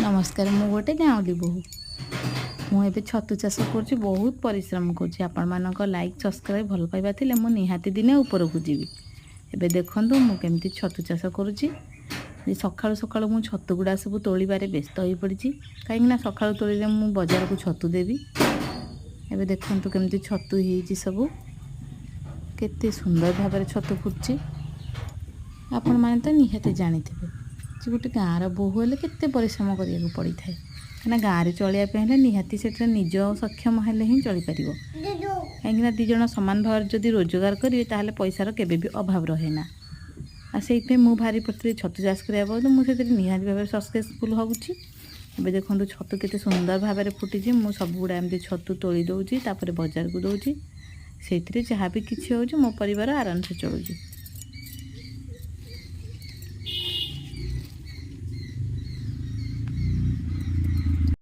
नमस्कार मु गोटे गाँवली बोहू मुझे छतु चाष कर बहुत परिश्रम कर लाइक सब्सक्राइब भल पाइबा थिले मु निहाती दिने ऊपर को जीवी एबे देखंतु मु केमती छतु चाष करुच्ची सकाळु सकाळु मु छतु गुड़ा सब तोलिबारे व्यस्त हो पड़ी कहीं सकाळु तोलिले मु बाजार को छतु देवी एबे देखंतु केमती छतु ही सब केते सुंदर भाव छतु फुटची आपण माने तो निहाती जानिथिबे जे गोटे गाँवर बोहू हेले केते परिश्रम करिया पड़ी थाए कहीं गाँव में चलिया निहाती से निज सक्षम हेले ही चली पार कहीं दी जन सामान भाव जदि रोजगार करेंगे ताहले पैसार केबे भी अभाव रहे ना से मु भारी पड़ती छतु चाष करा बहुत मुझे निहाती भाव सक्सेसफुल होगी। एबे देखो छतु केते सुंदर भाव फुटी मु सब गुड़ा एमती छतु तोली दौची बाजार को दौची से जहाँ भी किसी हो मो परिवार आराम से चलुची।